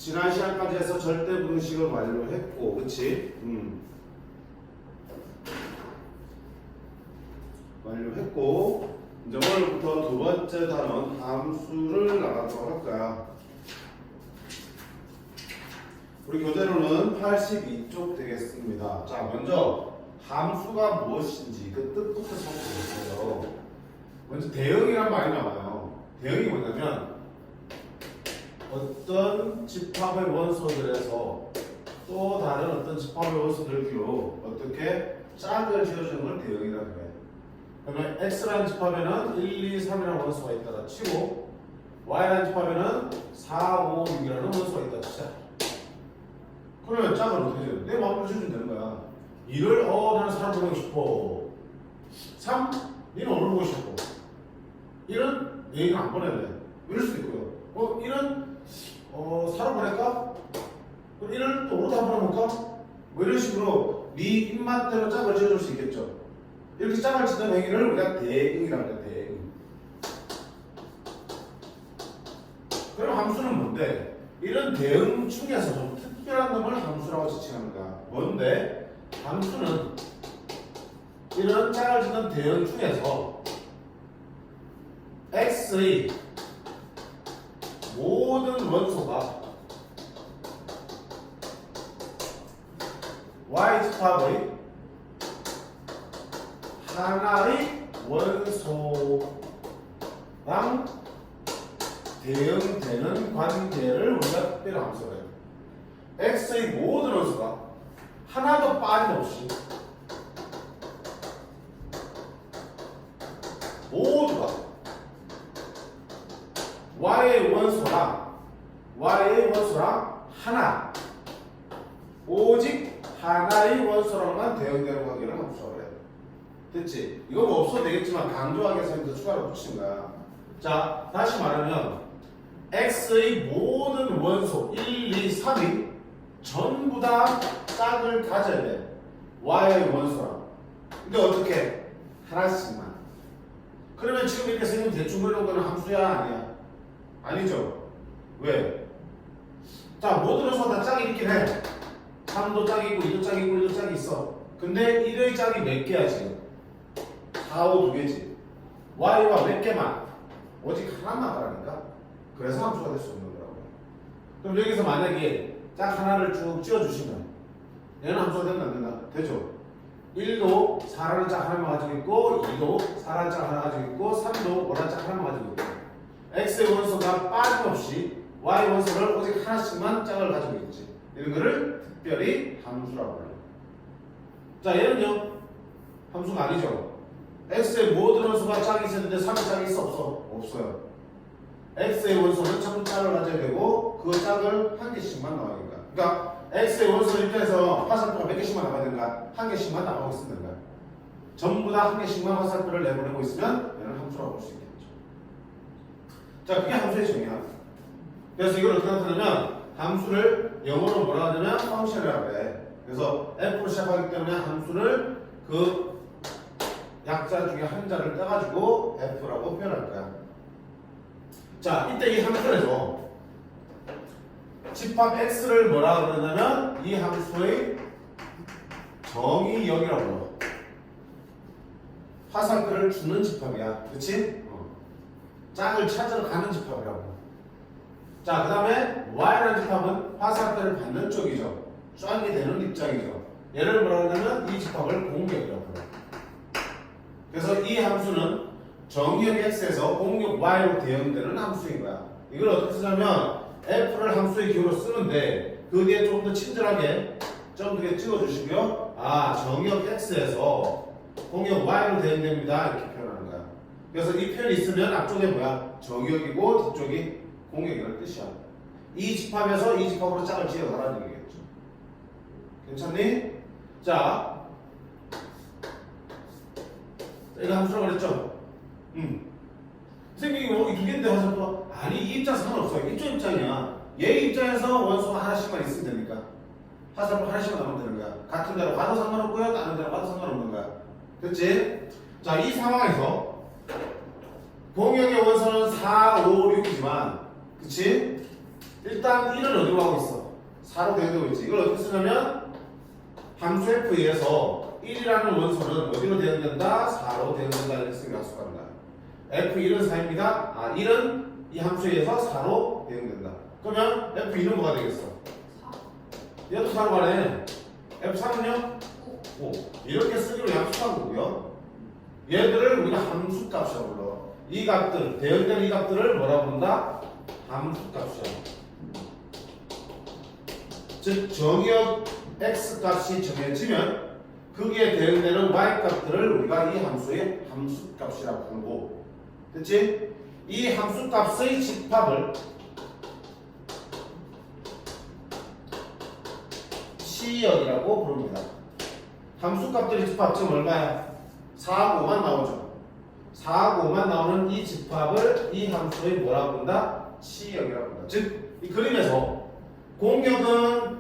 지난 시간까지 해서 절대 분식을 완료했고, 그치? 완료했고, 이제 오늘부터 두 번째 단원 함수를 나가도록 할 거야. 우리 교재로는 82쪽 되겠습니다. 자, 먼저 함수가 무엇인지 그 뜻부터 살펴보겠어요. 먼저 대응이란 말이 나와요. 대응이 뭐냐면 어떤 집합의 원소들에서 또 다른 어떤 집합의 원소들끼로 어떻게 짝을 지어주는 걸 대응이라고 해. 그러면 X라는 집합에는 1, 2, 3이라는 원소가 있다가 치고 Y라는 집합에는 4, 5, 6이라는 원소가 있다가 치자. 그러면 짝을 어떻게 지어? 내 마음대로 지어주면 되는 거야. 2를 나는 사람 보고 싶어. 3, 니는 오늘 보고 싶어. 1은 얘가 안 보내야 돼. 이럴 수도 있고요. 1은 사람 보낼까? 그럼 1을 또 오늘 안 보내볼까? 뭐 이런 식으로 네 입맛대로 짝을 지어줄 수 있겠죠. 이렇게 짝을 짓는 행위를 우리가 대응이라고 해요. 대응. 그럼 함수는 뭔데? 이런 대응 중에서 좀 특별한 놈을 함수라고 지칭하는 거야. 뭔데? 함수는 이런 짝을 짓는 대응 중에서 X의 모든 원소가 Y 집합의 하나의 원소랑 대응되는 관계를 우리가 특별히 함수로 해요. X의 모든 원소가 하나도 빠짐없이 모두가 Y의 원소랑 하나 오직 하나의 원소랑만 대응되는 관계를 함수라고 해요. 됐지? 이거 뭐 없어도 되겠지만 강조하기 위해서 더 추가로 붙인 거야. 자, 다시 말하면 X의 모든 원소 1, 2, 3이 전부 다 짝을 가져야 돼. Y의 원소랑. 근데 어떻게? 하나씩만. 그러면 지금 이렇게 생긴 대충 그리는 거는 함수야? 아니야? 아니죠? 왜? 자, 모든 원소가 다 짝이 있긴 해. 3도 짝이 있고 2도 짝이 있고 1도 짝이 있어. 근데 1의 짝이 몇 개야 지금? 4, 5, 2개지. Y와 몇 개만? 오직 하나만 가라니까? 그래서 함수가 될 수 없는 거라고요. 그럼 여기서 만약에 짝 하나를 쭉 쥐어주시면 얘는 함수가 되면 안 된다. 되죠? 1도 4라는 짝 하나만 가지고 있고 2도 4라는 짝 하나 가지고 있고 3도 5라는 짝 하나만 가지고 있고 X의 원소가 빠짐없이 Y 원소를 오직 하나씩만 짝을 가지고 있지. 이런 거를 특별히 함수라고 해요. 자, 얘는요 함수가 아니죠. X의 모든 원소가 짝이 있었는데 3의 짝이 있어 없어? 없어요. X의 원소는 전부 짝을 가져야 되고 그 짝을 한 개씩만 나와야 된다. 그러니까 X의 원소 입장에서 화살표가 몇 개씩만 나와야 된가? 한 개씩만 나오고 있으면 된다. 전부 다 한 개씩만 화살표를 내보내고 있으면 얘는 함수라고 볼 수 있겠죠. 자, 그게 함수의 정의야. 그래서 이걸 어떻게 나타내면 함수를 영어로 뭐라 하냐면 펑션이라고 해. 그래서 F로 시작하기 때문에 함수를 그 약자 중에 한 자를 떼가지고 F라고 표현할 거야. 자, 이때 이 함수에서 집합 X를 뭐라 그러냐면 이 함수의 정의역이라고 불러. 화살표를 주는 집합이야. 그치? 짝을 찾으러 가는 집합이라고. 자, 그 다음에 Y라는 집합은 화살표를 받는 쪽이죠. 짝이 되는 입장이죠. 얘를 뭐라 그러냐면 이 집합을 공격이라고 불러. 그래서 이 함수는 정의역 X에서 공격 Y로 대응되는 함수인 거야. 이걸 어떻게 쓰냐면 F를 함수의 기호로 쓰는데 그 뒤에 조금 더 친절하게 좀 더 찍어주시고요. 아, 정의역 X에서 공격 Y로 대응됩니다. 이렇게 표현하는 거야. 그래서 이 표현이 있으면 앞쪽에 뭐야? 정의역이고 뒤쪽이 공격이라는 뜻이야. 이 집합에서 이 집합으로 짝을 지어가라는 얘기겠죠. 괜찮니? 자, 이거 함수라고 그랬죠? 선생님이 뭐 이 두 개인데 화살표 아니 이 입장 상관없어요. 이쪽 입장이야. 얘 입장에서 원소가 하나씩만 있으면 되니까 화살표 하나씩만 나오면 되는 거야. 같은 데로 가도 상관없고요, 다른 데로 가도 상관없는 거야. 됐지? 자, 이 상황에서 공역의 원소는 4, 5, 6이지만 그치? 일단 1은 어디로 가고 있어? 4로 대응되고 있지. 이걸 어떻게 쓰냐면 함수 F에서 1이라는 원소는 어디로 대응된다? 4로 대응된다. 이렇게 쓰는 게 학습합니다. F1은 4입니다. 아, 1은 이 함수에 의해서 4로 대응된다. 그러면 F2는 뭐가 되겠어? 4. 얘도 4로 가네. F3은요? 5. 이렇게 쓰기로 약속한 거고요. 얘들을 우리가 함수값이라고 불러. 이 값들, 대응되는 이 값들을 뭐라고 부른다? 함수값이야. 즉 정의역 x값이 정해지면 거기에 대응되는 y값들을 우리가 이 함수의 함수값이라고 부르고, 됐지? 이 함수값의 집합을 C역이라고 부릅니다. 함수값들의 집합점 얼마야? 4하고 5만 나오죠. 4하고 5만 나오는 이 집합을 이 함수의 뭐라고 부른다? C역이라고 부른다. 즉, 이 그림에서 공역은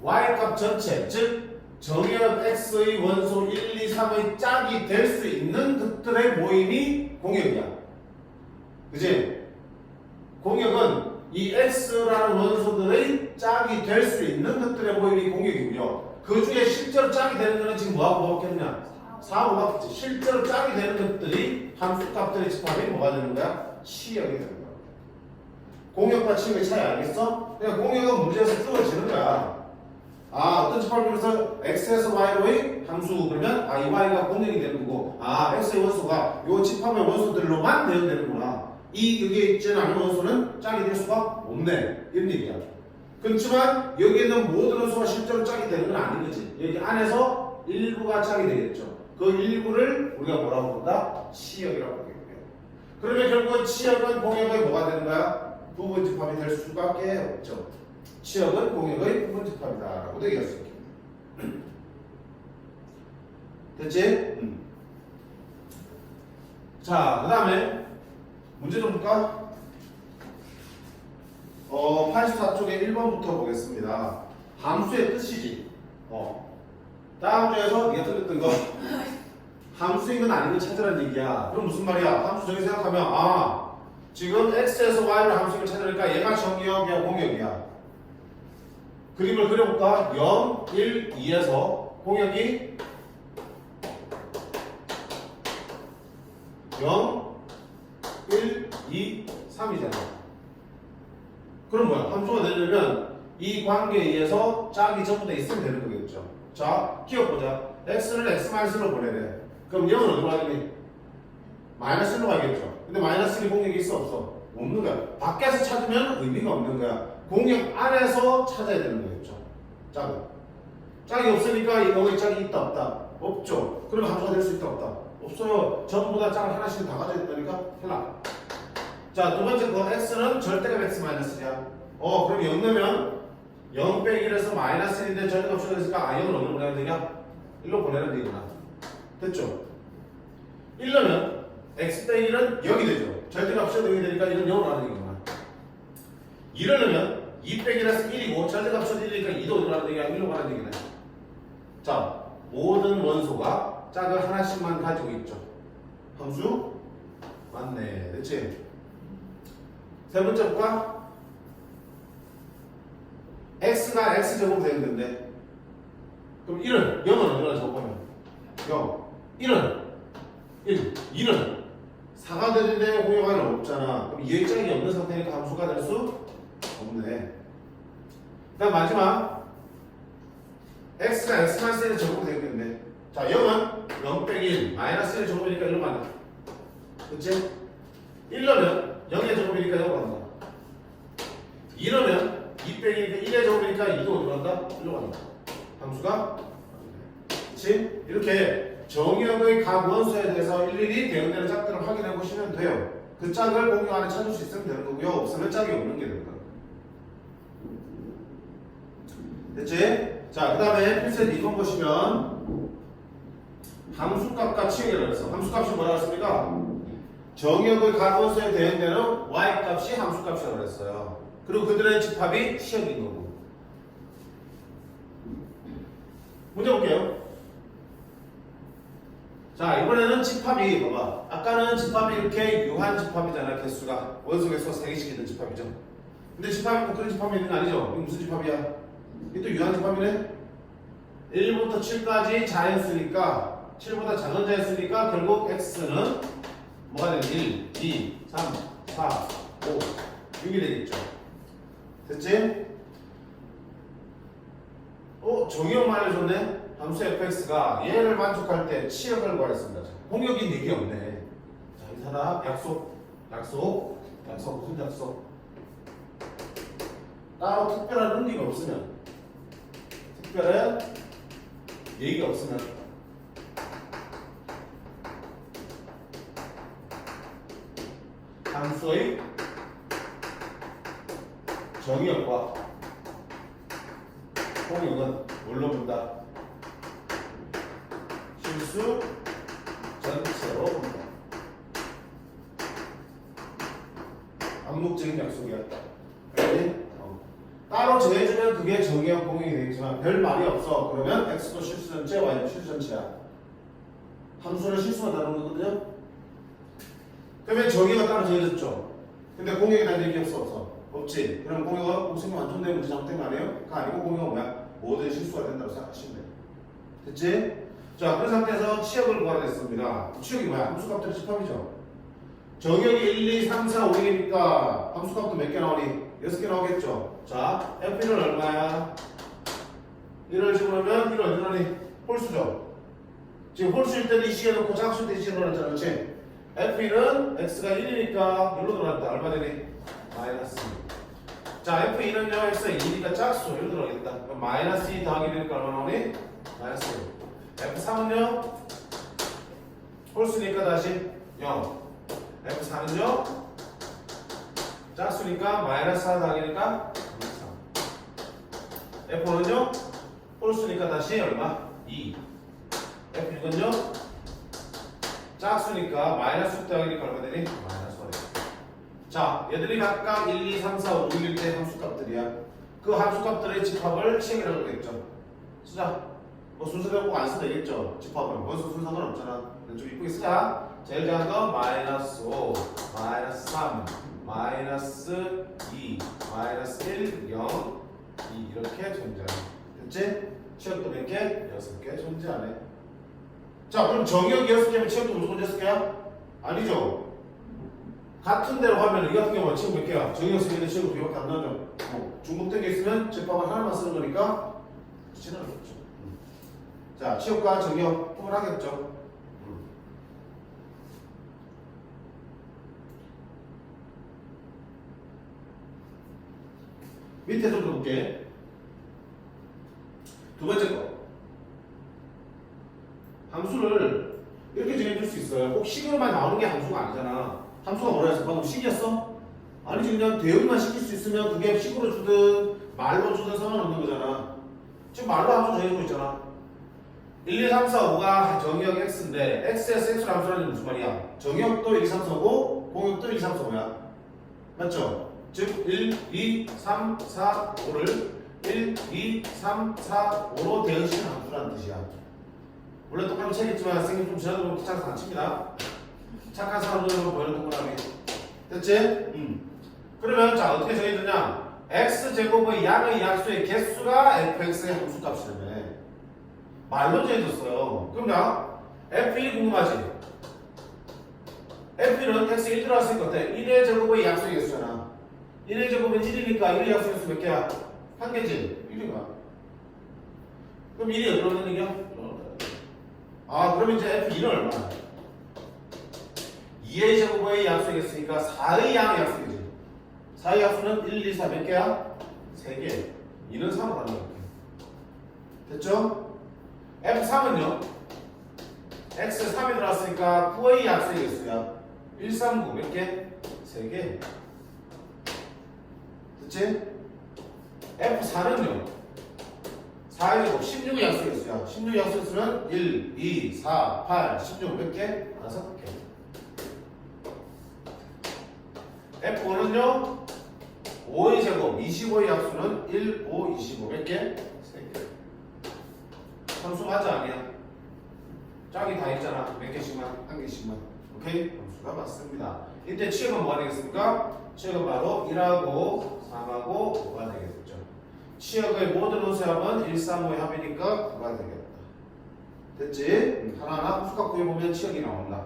y값 전체, 즉 정의역 x의 원소 1, 2, 3의 짝이 될 수 있는 것들의 모임이 공역이야. 그지? 공역은 이 x라는 원소들의 짝이 될 수 있는 것들의 모임이 공역이고요. 그 중에 실제로 짝이 되는 거는 지금 뭐하고 뭐겠냐? 4하고 맞겠지. 실제로 짝이 되는 것들이 함수값들의 집합이 뭐가 되는 거야? C역이 되는 거야. 공역과 C역의 차이 알겠어? 그러니까 공역은 문제에서 띄워지는 거야. 아, 어떤 집합을 보면서 x에서 y로의 함수 그러면 이 y가 공역이 되는 거고, x의 원소가 이 집합의 원소들로만 대응되는구나. 여기에 있지 않은 원소는 짝이 될 수가 없네. 이런 얘기야. 그렇지만 여기에 있는 모든 원소가 실제로 짝이 되는 건 아닌 거지. 여기 안에서 일부가 짝이 되겠죠. 그 일부를 우리가 뭐라고 부른다? C역이라고 하겠고요. 그러면 결국은 C역은 공역의 뭐가 되는 거야? 부분 집합이 될 수밖에 없죠. C역은 공역의 부분 집합이다 라고 얘기할 수 있겠네. 됐지? 자, 그 다음에 문제 좀 볼까? 84쪽에 1번부터 보겠습니다. 함수의 뜻이지. 다음 주에서 네가 틀렸던 거 함수인 건 아닌 걸 찾으라는 얘기야. 그럼 무슨 말이야? 함수 저기 생각하면 지금 x에서 y를 함수를 찾으니까 얘가 정의역이야 공역이야. 그림을 그려볼까? 0, 1, 2에서 공역이 0, 1, 2, 3이잖아. 그럼 뭐야? 함수가 되려면 이 관계에 의해서 짝이 전부 다 있으면 되는 거겠죠. 자, 기억보자. x를 x-로 보내래. 그럼 0은 어디로 가겠니? 마이너스로 가겠죠. 근데 마이너스 1이 공역이 있어 없어? 없는 거야. 밖에서 찾으면 의미가 없는 거야. 공역 안에서 찾아야 되는 거겠죠. 짝은. 짝이 없으니까 여기 짝이 있다 없다? 없죠. 그럼 함수가 될 수 있다 없다? 없어요. 전부 다 짝을 하나씩 다 가져야 된다니까? 해라. 자, 두 번째 거 x는 절대값 x-야. 그럼 0 넣으면 0 빼기 1에서 마이너스 1인데 절대값 없어졌으니까 0을 어디로 보내면 되냐? 1로 보내는 얘기구나. 됐죠? 1 넣으면 x 빼기 1은 0이 되죠. 절대값 없어도 0이 되니까 이건 0으로 하는 얘기구나. 2를 넣으면 2 빼기 1에서 1이고 절대값 없어도 1이니까 2도 어디로 하는 얘기야? 1로 가는 얘기네. 자, 모든 원소가 짝을 하나씩만 가지고 있죠. 함수? 맞네. 됐지? 세 번째 볼까? x가 x제곱 되는 건데 그럼 1은 0은 어디로 적어보면 0 1은 1 2는 4가 되는데 공역안은 없잖아. 그럼 2의 짝이 없는 상태니까 함수가 될 수 없네. 그 다음 마지막 x가 x-1의 제곱이 되겠는데 자 0은 0 빼기 1 마이너스 1의 제곱이니까 1로 간다. 그치? 1로면 0의 제곱이니까 0으로 간다. 2로면 2 빼기 1의 제곱이니까 2도 어디로 간다? 1로 간다. 함수가 그치? 이렇게 정의역의 각 원소에 대해서 일일이 대응되는 짝들을 확인해 보시면 돼요. 그 짝을 공역 안에 찾을 수 있으면 되는 거고요. 없으면 짝이 없는 게 되는 거예요. 됐지? 자, 그 다음에 필셋 2번 보시면 함수값과 치역이라고 했어. 함수값이 뭐라고 했습니까? 정의역의 각 원소에 대응되는 y값이 함수값이라고 했어요. 그리고 그들의 집합이 치역인 거고. 문제 볼게요. 자, 이번에는 집합이 봐봐. 아까는 집합이 이렇게 유한 집합이잖아. 개수가 원소 개수가 3개씩 있는 집합이죠. 근데 집합이 꼭 그런 집합이 있는 거 아니죠? 이거 무슨 집합이야? 이게 또 유한 집합이네? 1부터 7까지 자였으니까 7보다 작은 자였으니까 결국 x는 뭐가 되는 1, 2, 3, 4, 5, 6이 되겠죠. 됐지? 정의형 말해줬네. 함수 fx가 얘를 만족할 때 치역을 구하랬습니다. 공격인 얘기 없네. 자, 이사다 약속 무슨 약속? 따로 특별한 의미가 없으면, 특별한 얘기가 없으면 함수의 정의역과 공역은 뭘로 본다? 실수 전체로 본다. 암묵적인 약속이야. 알지? 따로 정해주면 그게 정의역 공역이 되겠지만 별 말이 없어. 그러면 x도 실수 전체, y도 실수 전체야. 함수는 실수만 다루는 거거든요. 그러면 정의가 따로 정해졌죠. 근데 공역에 대한 얘기 없어? 없지. 그럼 공역은 공식이 완전된 문제 잘못된 거 아니에요? 그거 아니고 공역은 뭐야? 모든 실수가 된다고 생각하시면 돼요. 됐지? 자, 그런 상태에서 치역을 구하라 했습니다. 치역이 뭐야? 함수값들의 집합이죠. 정역이 1, 2, 3, 4, 5이니까 함수값도 몇 개 나오니? 6개 나오겠죠. 자, F는 얼마야? 1을 집어넣으면 1은 어디 나오니? 홀수죠. 지금 홀수일 때는 이 시에 놓고 작수일 때 이 시에 넣었잖아. 그렇지? F1은 X가 1이니까 1로 들어갔다. 얼마 되니? 마이너스 2. 자, F2는요, X가 2니까 짝수 1로 들어가겠다. 그럼 마이너스 2 더하기 되니까 얼마 나오니? 마이너스 1. F3은요, 홀수니까 다시 0. F4는요, 짝수니까 마이너스 4 더하기니까 3. F5는요, 홀수니까 다시 얼마? 2. F6은요, 짝수니까 마이너스 6 더하기니까 얼마 되니? 마이너스 5. 자, 얘들이 각각 1, 2, 3, 4, 5, 6일 때 함수값들이야. 그 함수값들의 집합을 치역이라고 그랬죠. 쓰자. 뭐 순서대로 꼭 안 써도 되겠죠. 집합을. 원수 순서는 없잖아. 좀 이쁘게 쓰자. 제일 작은 거 마이너스 5, 마이너스 3, 마이너스 2, 마이너스 1, 0, 2 이렇게 존재하네. 됐지? 치역도 몇 개? 6개 존재하네. 자, 그럼 정역 6개면 치역도 무조건 6개야? 아니죠. 같은 대로 하면 이 같은 경우는 치역 몇 개야? 정역 6개인데 치역 2개밖에 안 나죠. 중복된 게 있으면 집합을 하나만 쓰는 거니까 치는 없죠. 자, 치역과 정역 구분하겠죠. 밑에 좀 볼게. 두 번째 거. 함수를 이렇게 정해줄 수 있어요. 꼭 식으로만 나오는 게 함수가 아니잖아. 함수가 뭐라 했어? 방금 식이었어? 아니지, 그냥 대응만 시킬 수 있으면 그게 식으로 주든 말로 주든 상관없는 거잖아. 지금 말로 함수 정해주고 있잖아. 1, 2, 3, 4, 5가 정역 x인데 x에서 x로 함수라는 게 무슨 말이야? 정역도 1, 2, 3, 4, 5, 공역도 1, 2, 3, 4, 5야. 맞죠? 즉 1, 2, 3, 4, 5를 1, 2, 3, 4, 5로 대응시키는 함수라는 뜻이야. 원래 똑같이 책이지만 선생님 좀 지나다 보면 귀찮아서 안 칩니다. 착한 사람들은 보이는 동그라미. 됐지? 그러면 자, 어떻게 정해졌냐? x제곱의 양의 약수의 개수가 fx의 함수값이라며. 말로 정해졌어요. 그럼 자, f1이 궁금하지? f1은 x 1 들어갔으니까 어때? 1의 제곱의 약수의 개수잖아. 1의 제곱은 1이니까 1의 약수의 개수 몇 개야? 한 개지? 1이가. 그럼 1이 어디로 오는 얘기야? 아, 그럼 이제 f2는 얼마야? 2의 제곱의 약수의 개수니까 4의 양의 약수이지. 4의 약수는 1, 2, 4 몇 개야? 3개. 2는 3으로 가는 거야. 됐죠? F3은요? X 3이 들어왔으니까 9의 약수의 개수야. 1, 3, 9 몇 개? 3개. 됐지? F4는요? 4의 제곱 16의 약수의 개수야. 16의 약수의 개수는 1, 2, 4, 8, 16 몇 개? 5개. F5는요? 5의 제곱 25의 약수는 1, 5, 25 몇 개? 3개. 함수 맞아 아니야? 짝이 다 있잖아. 몇 개씩만? 한 개씩만. 오케이? 함수. 함수가 맞습니다. 이때 취역은 뭐가 되겠습니까? 취역은 바로 1하고 3하고 5가 되겠죠. 취역의 모든 우수합은 1, 3, 5의 합이니까 9가 되겠다. 됐지? 하나하나 함수값 구해보면 취역이 나온다.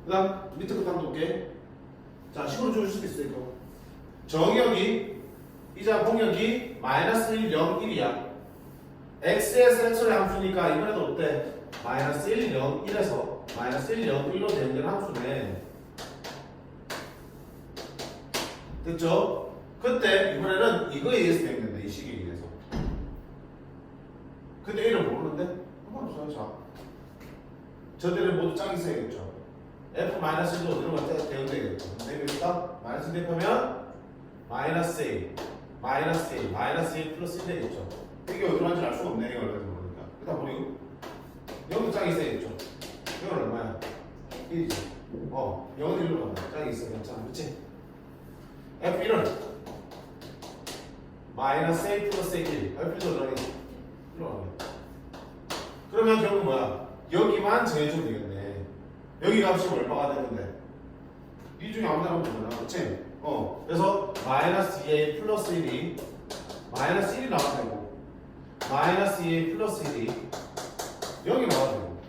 그 다음 밑에 거 한번 볼게. 자, 식으로 줄 수도 있어 이거. 정역이 이자 공역이 마이너스 1, 0, 1이야. x에서 x의 함수니까 이번에도 어때? 마이너스 1, 0, 1에서 마이너스 1, 0, 1로 되는 함수네. 됐죠? 그때 이번에는 이거에 의해서 되는데 이 식에 의해서. 근데 얘를 모르는데? 한번 자. 저들은 모두 짝이 있어야겠죠. f-1도 이런 거 대응되겠죠. 근데 여기다 마이너스 대표면 마이너스 a, 마이너스 a, 마이너스 a 플러스 1 되겠죠. 이게 어디로 간지 알 수가 없네. 이걸 얼마나 모르니까. 일단 버리고 여기도 짝이 있어야겠죠. 이건 얼마야? 1이지. 여기도 1로 간다. 짝이 있어. 괜찮아. 그치? f1은 마이너스 a 플러스 1. f1도 얼마니? 1로 가네. 그러면 결국 뭐야? 여기만 정해주면 되겠네. 여기 값이 얼마가 되는데? 이 중에 아무나 하면 되잖아. 그치? 그래서 마이너스 2a 플러스 1이 마이너스 1이 나와도 되고 마이너스 2a 플러스 1이 여기 나와도 되고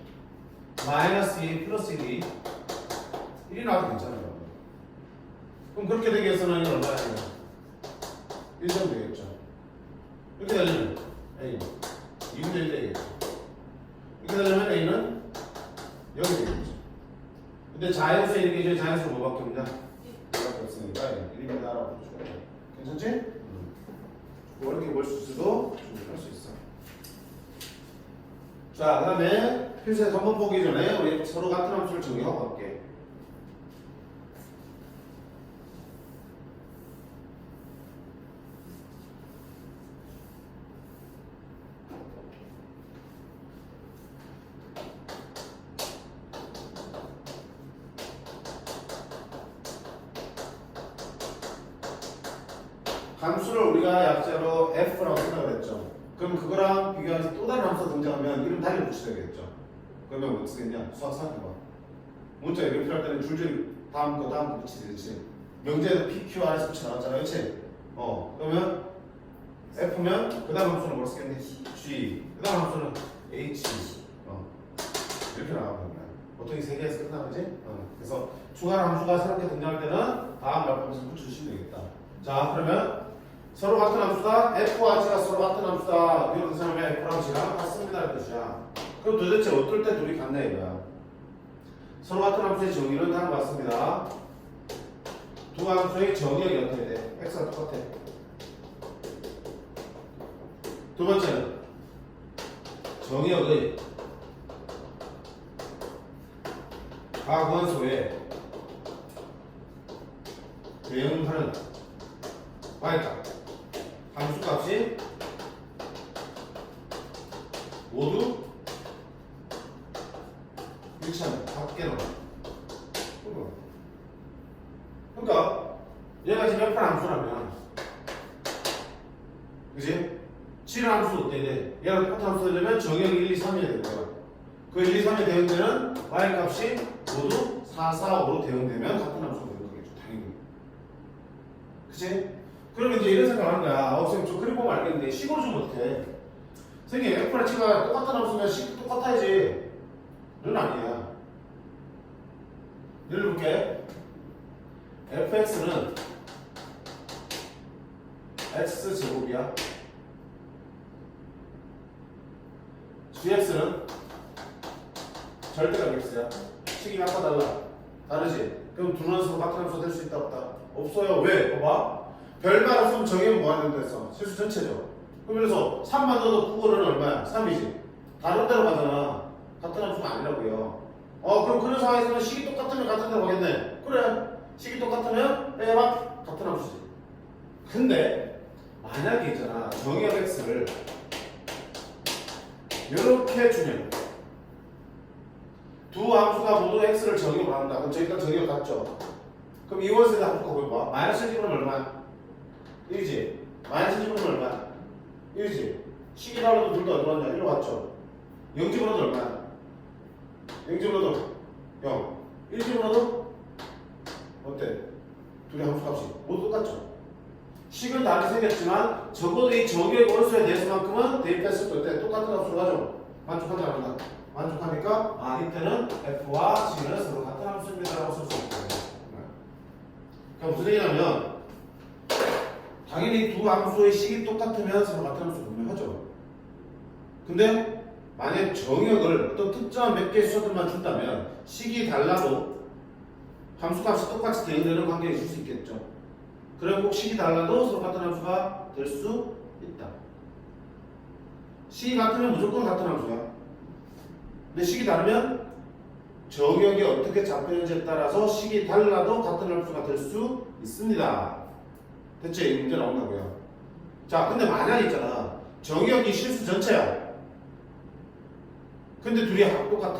마이너스 2a 플러스 1이 1이 나와도 괜찮아요. 그럼 그렇게 되기 위해서는 이건 얼마야 되냐? 1점 되겠죠. 이렇게 되려면 a 2분의 1 되겠죠. 이렇게 되려면 a는 여기 되겠죠. 근데 자연수에 이렇게 이제 자연수 뭐밖에 없냐? 1밖에 없으니까 1입니다라고 해줘야 돼. 괜찮지? 어렵게 볼 수 있어도 준비할 수 있어. 자, 그 다음에 필수에 한번 보기 전에 우리 서로 같은 함수를 정리하고 갈게. 함수를 우리가 약자로 f라고 생각을 했죠. 그럼 그거랑 비교해서 또 다른 함수가 등장하면 이름 달리 붙여야겠죠. 그러면 뭐 쓰겠냐? 수학 생각해봐. 문자에 몇 필요할 때는 줄줄이 다음 거 붙이듯이 명제에도 PQR에서 붙여 나왔잖아. 그렇지? 그러면 F면 그 다음 함수는 뭘 쓰겠니? G. 그 다음 함수는 H. 이렇게 나가는 거야. 보통 이 세 개에서 끝나지? 그래서 추가 함수가 새롭게 등장할 때는 다음 말법에서 붙여주시면 되겠다. 자, 그러면 서로 같은 함수다. F와 G가 서로 같은 함수다. 이렇게 생각하면 F랑 G랑 같습니다. 이 뜻이야. 그럼 도대체 어떨 때 둘이 같냐 이거야. 서로 같은 함수의 정의는 다음과 같습니다. 두 함수의 정의역이 어떻게 돼? X가 똑같아. 두 번째는 정의역의 가관소에 대응하는 y값 함수값이 모두 일치하는 밖에 나와. 그러니까 얘가 지금 F는 함수라면 그지? 7은 함수 어때야 돼? 얘가 똑같은 함수 되려면 정의역이 1, 2, 3이 되는 거야. 그 1, 2, 3에 대응되는 y값이 모두 4, 4, 5로 대응되면 같은 함수가 되는 거겠죠. 당연히. 그치? 그러면 이제 이런 생각을 하는 거야. 선생님 저 그림 보면 알겠는데 식으로 주면 어떡해? 선생님 F랑 T가 똑같은 함수면 식도 똑같아야지. 는 아니야. 예를 들어볼게. fx는 x제곱이야. gx는 절대값 x야. 식이 아까 달라. 다르지? 그럼 두 란수로 같은 함수 될 수 있다 없다? 없어요. 왜? 봐봐. 별말 없으면 정의는 뭐 하는 됐어? 실수 전체죠. 그러면서 3만 넣어도 9거는 얼마야? 3이지. 다른 데로 가잖아. 같은 함수가 아니라고요. 그럼 그런 상황에서는 식이 똑같으면 같은 데로 가겠네. 그래. 식이 똑같으면 A와 같은 함수지. 근데 만약에 있잖아. 정의역 x를 이렇게 주면 두 함수가 모두 x를 정의로 한다. 그럼 저기가 정의로 같죠? 그럼 이 원소의 함수가 보여봐. 마이너스 1은 얼마야? 1이지. 마이너스 1은 얼마야? 1이지. 식이 달라도 둘 다 어디 왔냐? 1로 왔죠? 0집으로도 얼마야? 0집으로도 0. 1집으로도 어때? 둘이 함수값이 모두 똑같죠? 식은 다르게 생겼지만 적어도 이 정의의 원소에 대해서만큼은 대입했을 때 똑같은 값으로 가죠. 만족하지 않는다. 만족하니까 이때는 F와 G는 서로 같은 함수입니다라고 쓸 수 있거든요. 그러니까 무슨 얘기냐면 당연히 두 함수의 식이 똑같으면 서로 같은 함수 분명하죠. 근데 만약 정역을 어떤 특정한 몇 개의 수들만 준다면 식이 달라도 함수값이 똑같이 대응되는 관계가 있을 수 있겠죠. 그럼 꼭 식이 달라도 서로 같은 함수가 될 수 있다. 식이 같으면 무조건 같은 함수야. 근데 식이 다르면 정역이 어떻게 잡히는지에 따라서 식이 달라도 같은 함수가 될 수 있습니다. 대체 이 문제 나온다고요. 자, 근데 만약 있잖아. 정역이 실수 전체야. 근데 둘이 똑같아.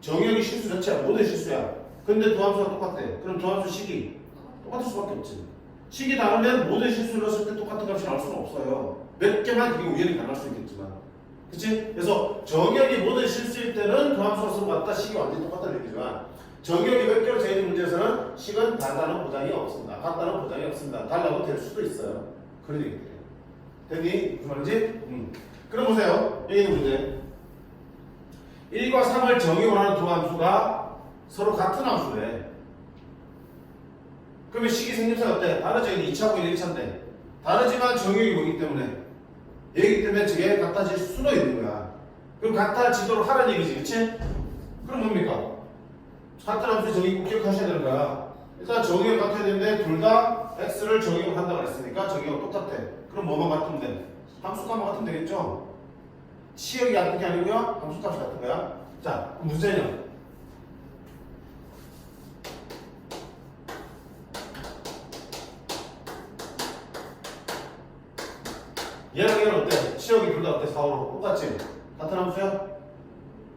정역이 실수 전체야. 모든 실수야. 근데 두 함수가 똑같아. 그럼 두 함수 식이 똑같을 수밖에 없지. 식이 다르면 모든 실수를 넣었을 때 똑같은 값이 나올 수는 없어요. 몇 개만 그게 우연히 가능할 수 있겠지만. 그치? 그래서 정역이 모든 실수일 때는 두 함수가 서로 같다. 식이 완전히 똑같다는 얘기지만 정역이 몇 개로 재있는 문제에서는 식은 다르다는 보장이 없습니다. 같다는 보장이 없습니다. 달라고 될 수도 있어요. 그런 얘기들이에요. 됐니? 무슨 말인지? 그럼 보세요. 여기 있는 문제. 1과 3을 정의로 하는 두 함수가 서로 같은 함수래. 그러면 식이 생김새가 어때? 다르죠? 2차하고 1차인데. 다르지만 정의이 뭐기 때문에? 얘기 때문에 저게 같아질 수도 있는 거야. 그럼 같아지도록 하라는 얘기지, 그치? 그럼 뭡니까? 같은 함수 정의 꼭 기억하셔야 되는 거야. 일단 정의가 같아야 되는데 둘 다 x를 정의로 한다고 했으니까 정의가 똑같아. 그럼 뭐만 같으면 돼? 함수값만 같으면 되겠죠? 치역이 같은 게 아니고요. 함수값이 같은 거야. 자, 문제는 얘랑 얘는 어때? 치역이 둘 다 어때? 4, 5로 똑같지? 같은 함수야?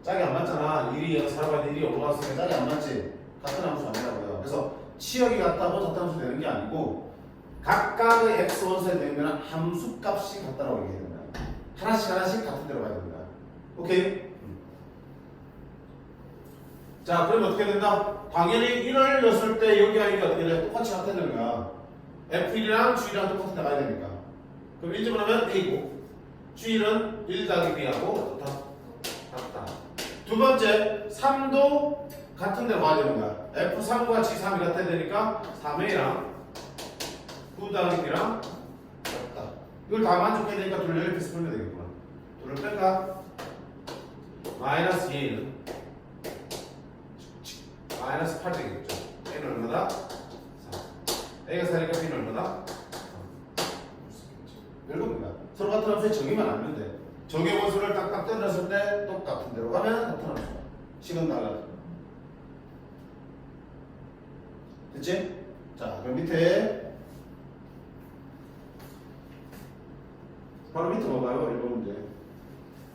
짝이 안 맞잖아. 1이 살아가야 돼. 1이 올라갔으니까 짝이 안 맞지? 같은 함수 아니라고요. 그래서 치역이 같다고 같은 함수 되는 게 아니고 각각의 x 원소에 되면 함수값이 같다라고 얘기해야 됩니다. 하나씩 하나씩 같은 데로 가야 됩니다. 오케이? 자, 그럼 어떻게 된다? 당연히 1을 넣었을 때 여기와 여기 어떻게 돼? 똑같이 같아야 되는 거야. F1이랑 G1이랑 똑같은 데 가야 되니까. 그럼 1집을 하면 A고 G1은 1 더하기 B하고 같다. 두 번째, 3도 같은 데로 가야 되는 거야. F3과 G3이 같아야 되니까 3A랑 9 더하기 B랑 같다. 이걸 다 만족해야 되니까 둘을 연립해서 풀면 되겠구나. 둘을 뺄까? 마이너스 2A는 마이너스 8 되겠죠. A는 얼마다? 4. A가 4니까 B는 얼마다? 3. 이겁니다. 서로 같은 함수에 정의만 알면 돼. 정의 원소를 딱딱 때렸을 때 똑같은 데로 가면 같은 함수야. 식은 달라져. 됐지? 자, 그럼 밑에 바로 밑에 뭐가요? 1번 문제.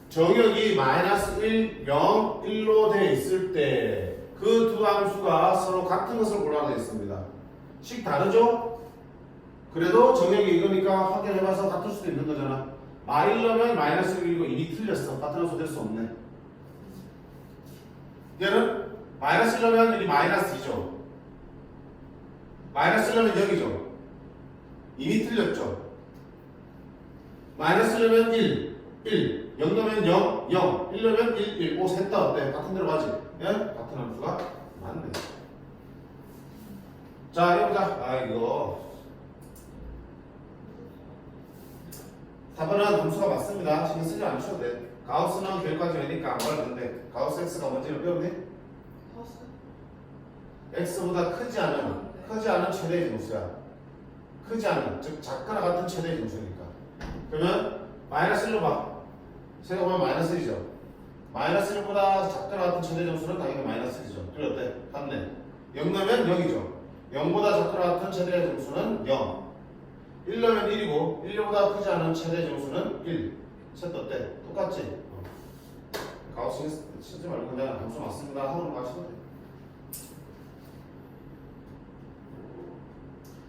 정역이 마이너스 1, 0, 1로 되어 있을 때 그 두 함수가 서로 같은 것을 골라야 되겠습니다. 식 다르죠? 그래도 정역이 이거니까 확인해봐서 같을 수도 있는 거잖아. 마일러면 마이너스 1이고 이미 틀렸어. 같은 함수 될 수 없네. 얘는 마이너스 1이면 이 마이너스 2죠. 마이너스 1이면 0이죠. 이미 틀렸죠. 마이너스 1이면 1, 0 넣으면 0, 0, 1 넣으면 1, 1. 오, 셋 다 어때? 같은 데로 가지? 예? 같은 함수가 맞네. 자, 해보자. 이거 4번은 함수가 맞습니다. 신경 쓰지 않으셔도 돼. 가우스는 결과지 되니까 안 말하는데 가우스 x가 뭔지를 배웠니? x보다 크지 않은 최대의 정수야. 크지 않은, 즉 작거나 같은 최대의 정수니까. 그러면 마이너스 1로 봐. 생각해보면 마이너스 1이죠. 마이너스 1보다 작거나 같은 최대 정수는 당연히 마이너스 1이죠. 그래 어때? 같네. 0 넣으면 0이죠. 0보다 작거나 같은 최대의 정수는 0. 1 넣으면 1이고 1보다 크지 않은 최대 정수는 1. 셋 어때? 똑같지? 가우스 쓰지 말고 그냥 함수 맞습니다 하고 가시면 돼.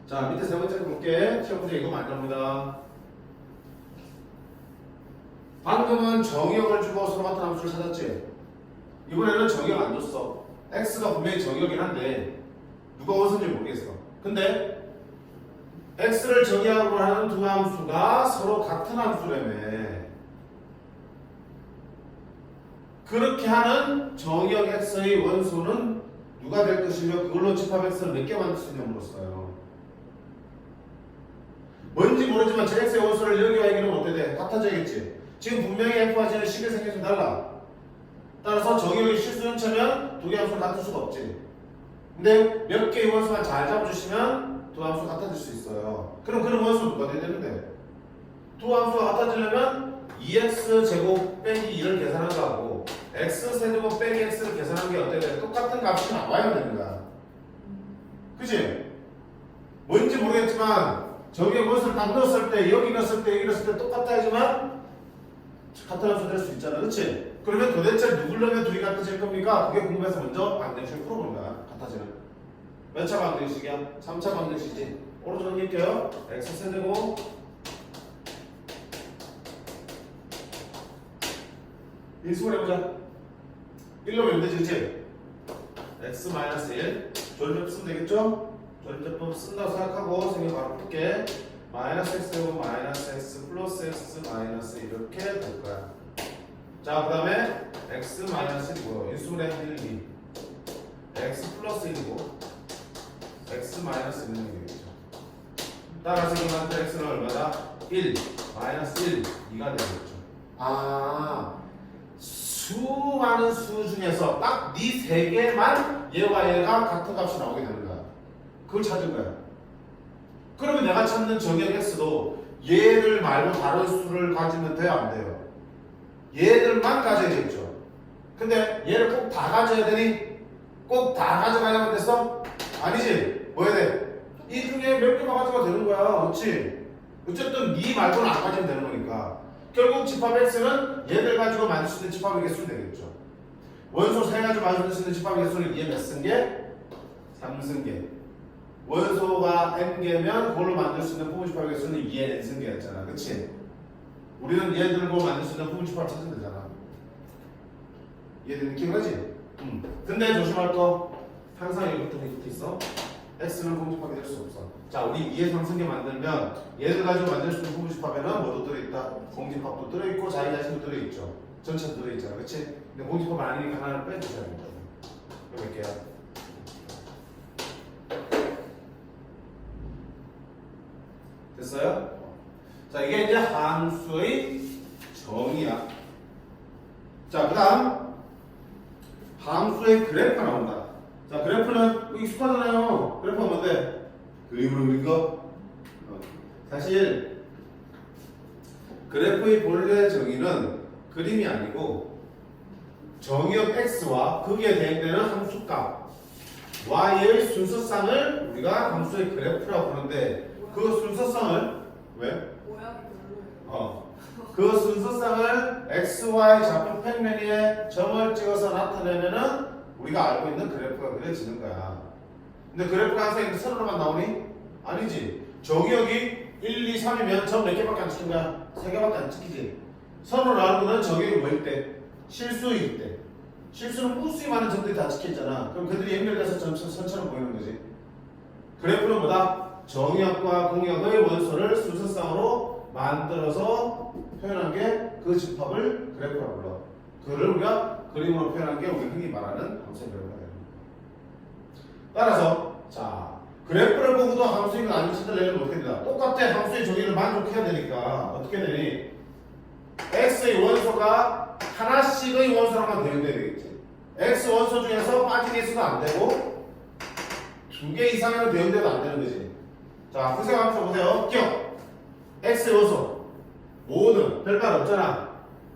자, 밑에 세 번째 볼게. 시험 문제 이거 많이 나옵니다. 방금은 정의역을 주고 서로 같은 함수를 찾았지. 이번에는 정의역 안 줬어. x가 분명히 정의역이긴 한데 누가 원소인지 모르겠어. 근데 x를 정의역으로 하는 두 함수가 서로 같은 함수라며. 그렇게 하는 정의역 x의 원소는 누가 될 것이며 그걸로 집합 x를 몇 개 만들 수 있냐 물었어요. 뭔지 모르지만 제 x의 원소를 여기와 여기는 어떻게 돼? 같아져야겠지. 지금 분명히 f와 g는 식의 생각이 좀 달라. 따라서 정의역이 실수연체면 두 개 함수가 같을 수가 없지. 근데 몇 개의 원소만 잘 잡아주시면 두 함수가 같아질 수 있어요. 그럼 그런 원소는 누가 돼야 되는데? 두 함수가 같아지려면 2x 제곱 빼기 2를 계산한 거하고 x 세제곱 빼기 x를 계산한 게 어때야 돼? 똑같은 값이 나와야 되는 거야. 그치? 뭔지 모르겠지만 저기에 무엇을 딱 넣었을 때 여기 넣었을 때 여기 넣었을 때 똑같아야지만 같은 함수 될 수 있잖아. 그치? 그러면 도대체 누굴 넣으면 둘이 같아질 겁니까? 그게 궁금해서 먼저 방정식을 풀어보는 거야. 같아지는. 몇 차 방정식이야? 3차 방정식이지. 오른쪽 넘길게요. x 세제곱 인수분 해보자. 1로 면 되지, 그치? x-1 조립제법 쓰면 되겠죠? 조립제법 쓴다고 생각하고 생각 바로 풀게. 마이너스 x 제곱 마이너스 x 플러스 x 마이너스 이렇게 될 거야. 자, 그 다음에 x 마이너스 1이고 인수분해 1, 2 x 플러스 1이고 x 마이너스 1은 되겠죠. 따라서 이만큼 x는 얼마다? 1 마이너스 1 2가 되겠죠. 아, 수많은 수 중에서 딱 네 세 개만 얘와 얘가 같은 값이 나오게 되는 거야. 그걸 찾은 거야. 그러면 내가 찾는 정의역 x도 얘를 말고 다른 수를 가지면 돼요, 안 돼요? 얘들만 가져야겠죠. 근데 얘를 꼭 다 가져야 되니? 꼭 다 가져가야만 됐어? 아니지. 뭐 해야 돼? 이 중에 몇 개만 가져가 되는 거야. 그렇지? 어쨌든 네 말고는 안 가지면 되는 거니까. 결국 집합 x는 얘들 가지고 만들 수 있는 집합의 개수는 되겠죠. 원소 세 가지 만들 수 있는 집합의 개수는 얘 몇 승계? 3승계. 원소가 n개면 그걸로 만들 수 있는 부분 집합의 개수는 2의 n승계였잖아. 그치? 우리는 얘들고 만들 수 있는 부분 집합을 찾으면 되잖아. 이해되는 기억나지? 근데 조심할 거 항상 여기부터 붙어 있어. x는 부분 집합이 될 수 없어. 자, 우리 2의 3승계 만들면 얘들 가지고 만들 수 있는 부분 집합에는 뭐도 들어있다? 공집합도 들어있고 자기 자신도 들어있죠. 전체도 들어있잖아. 그치? 근데 공집합 아니니까 하나를 빼주셔야 됩니다. 이거 몇 개야? 됐어요? 자, 이게 이제 함수의 정의야. 자, 그 다음 함수의 그래프가 나온다. 자, 그래프는 익숙하잖아요. 그래프가 뭔데? 그림으로 그린 거? 사실 그래프의 본래 정의는 그림이 아니고 정의역 x와 거기에 대응되는 함수값 y의 순서쌍을 우리가 함수의 그래프라고 부르는데 그 순서쌍을 왜? 모양이 별로예요. 그 순서쌍을 xy 좌표 평면에 점을 찍어서 나타내면은 우리가 알고 있는 그래프가 그려지는 거야. 근데 그래프가 항상 이렇게 선으로만 나오니? 아니지. 정의역이 1, 2, 3이면 점 몇 개밖에 안 찍힌 거야? 3개밖에 안 찍히지. 선으로 나오는 거는 정의역이 뭐일 때? 실수일 때. 실수는 무수히 많은 점들이 다 찍혀있잖아. 그럼 그들이 연결돼서 선처럼 보이는 거지. 그래프는 뭐다? 정의역과 공역의 원소를 순서쌍으로 만들어서 표현한 게 그 집합을 그래프라고 불러. 그를 우리가 그림으로 표현한 게 우리 흔히 말하는 함수의 그래프가 됩니다. 따라서 자, 그래프를 보고도 함수인 건 아닌 것을 내면 어떻게 되나? 똑같아. 함수의 정의를 만족해야 되니까 어떻게 되니? x의 원소가 하나씩의 원소랑만 대응돼야 되겠지. x 원소 중에서 빠진 개수가 안 되고 2개 이상으로 대응돼도 안 되는 거지. 자, 그 생각 한번 보세요. 기억. x의 원소 모든 별말 없잖아.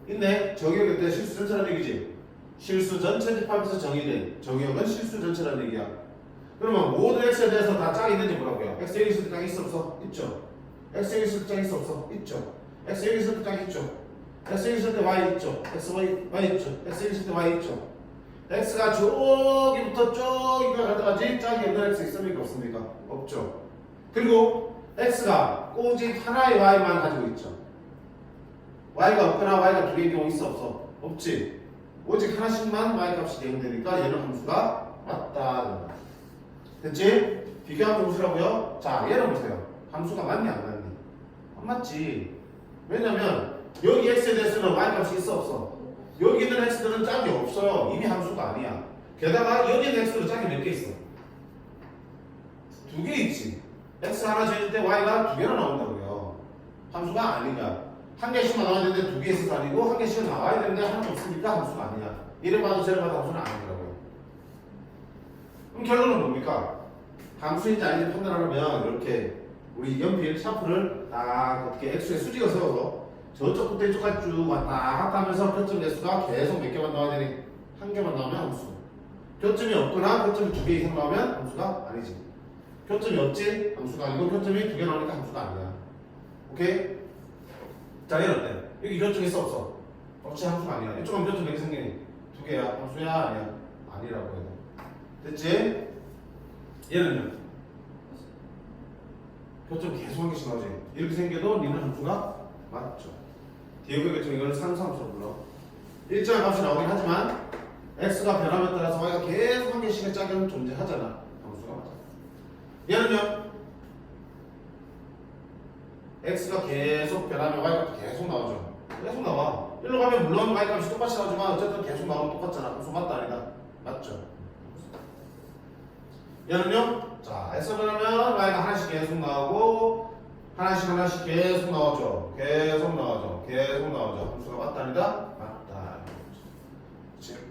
있네. 정의역일 때 실수 전체라는 얘기지. 실수 전체 집합에서 정의된 정의역은 실수 전체라는 얘기야. 그러면 모든 x에 대해서 다 짝이 있는지 보라고요. x 여기 있을 때 짝이 있어 없어? 있죠. x 여기 있을 때 짝이 있어 없어? 있죠. x 여기 있을 때 짝이 있죠. x 여기 있을 때 y 있죠. x y 있죠. x 여기 있을 때 y 있죠. x가 저기부터 저기까지 갈 때까지 짝이 없는 x 있습니까? 없습니까? 없죠. 그리고 x가 꼬집 하나의 y만 가지고 있죠. y가 없거나 y가 두 개인 경우 있어 없어? 없지. 오직 하나씩만 y 값이 대응되니까 얘는 함수가 맞다. 됐지? 비교한 함수라고요? 자, 얘는 보세요. 함수가 맞니 안 맞니? 안 맞지. 왜냐면 여기 x에 대해서는 y 값이 있어 없어? 여기 있는 x들은 짝이 없어요. 이미 함수가 아니야. 게다가 여기 있는 x들은 짝이 몇 개 있어? 두 개 있지. x 하나 재질 때 y가 두 개나 나온다고요. 함수가 아니냐. 한 개씩만 나와야 되는데 두 개 있어서 아니고 한 개씩은 나와야 되는데 하나도 없으니까 함수가 아니냐. 이래 봐도 저래 봐도 함수는 아니더라고요. 그럼 결론은 뭡니까? 함수인지 아닌지 판단하려면 이렇게 우리 연필 샤프를 딱 어떻게 x에 수직을 세워서 저쪽부터 이쪽까지 쭉 왔다 갔다 하면서 교점 개수가 계속 몇 개만 나와야 되니? 한 개만 나오면 함수. 교점이 없거나 교점이 두 개 이상 나오면 함수가 아니지. 교점이 없지? 함수가 아니고 교점이 두 개 나오니까 함수가 아니야. 오케이? 자, 얘는 어때? 여기 교점 있어 없어? 없지. 함수가 아니야. 이쪽은 교점 몇 개 생기니? 두 개야. 함수야? 아니야? 아니라고 해요. 됐지? 얘는요? 교점 계속 한 개씩 나오지? 이렇게 생겨도 니는 함수가 맞죠. 뒤에 교점 이걸 상수함수로 불러. 일정한 값이 나오긴 하지만 x가 변함에 따라서 y가 계속 한 개씩의 짝은 존재하잖아. 함수가 맞아. 얘는요? x가 계속 변하면 y가 계속 나오죠. 계속 나와. 일로 가면 물론 y 값이 똑같이 나오지만 어쨌든 계속 나오면 똑같잖아. 함수 맞다 아니다? 맞죠. 얘는요? 자, x 변하면 y가 하나씩 계속 나오고 하나씩 계속 나오죠. 계속 나오죠. 함수가 맞다 아니다? 맞다.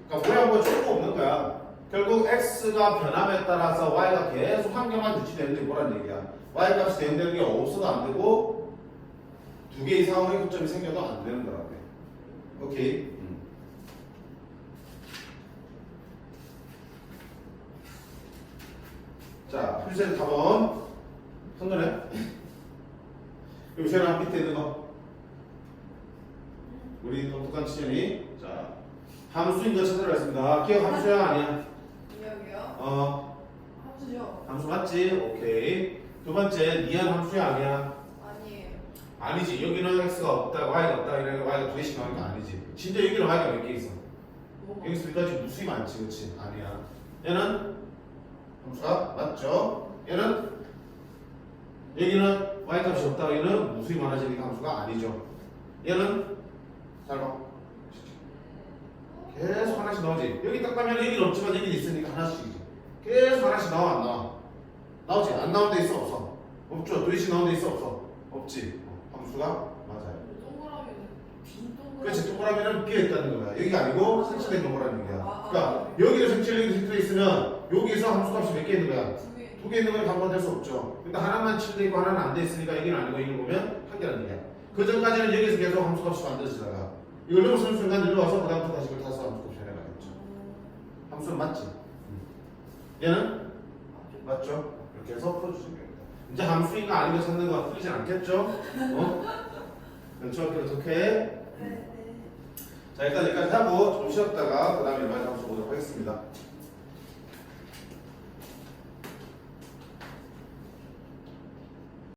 그러니까 모양 뭐 조금 없는 거야. 결국 x가 변함에 따라서 y가 계속 한 개만 유지되는데 뭐란 얘기야? y 값이 대응되는 게 없어도 안 되고 두 개 이상의 교점이 생겨도 안 되는 거라고 해. 오케이. 자, 풀셋 4번 선전해. 여기 쟤랑 밑에 있는 거 우리 독특한 치현이. 자, 함수인 거 찾으러 했습니다. 기억 함수야 아니야? 기억이요? 함수죠? 함수 맞지? 오케이. 두 번째, 니은 함수야 아니야? 아니에요. 아니지. 여기는 x가 없다, y가 없다, 이런 y가 두 개씩 나오니까 아니지. 진짜 여기는 y가 몇 개 있어? 뭐가? 여기서 여기까지 무수히 많지, 그렇지? 아니야. 얘는 함수가 맞죠? 얘는 여기는 y 값이 없다, 여기는 무수히 많아지니까 함수가 아니죠. 얘는 잘 봐. 계속 하나씩 나오지. 여기 딱 가면 여기는 없지만 여기는 있으니까 하나씩이지. 계속 하나씩 나와 안 나와? 나오지. 안 나온 데 있어 없어? 없죠. 두 개씩 나온 데 있어 없어? 없지. 함수가 맞아요. 동그라미는 빈 동그라미. 그렇지. 동그라미는 비어 있다는 거야. 여기가 아니고 색칠된 동그라미는 얘기야. 그러니까 여기를 색칠 여기 색칠돼 있으면 여기서 함수값이 몇 개 있는 거야? 두 개. 두 개 있는 건 감가될 수 없죠. 근데 하나만 칠돼 있고 하나는 안 돼 있으니까 여기는 아니고 여기를 보면 한 개라는 얘기야. 그 전까지는 여기서 계속 함수값이 만들어지다가 이걸 넘어서는 순간 내려와서 그 다음부터 다시 이걸 타서 함수값이 해나가겠죠. 함수는 맞지? 얘는 맞죠? 이렇게 해서 풀어주시면 됩니다. 이제 함수인가 아닌가 찾는 거 틀리진 않겠죠? 그렇죠? 어떻게? 네. 자, 일단 여기까지 하고 좀 쉬었다가 그 다음에 마지막 함수 보도록 하겠습니다.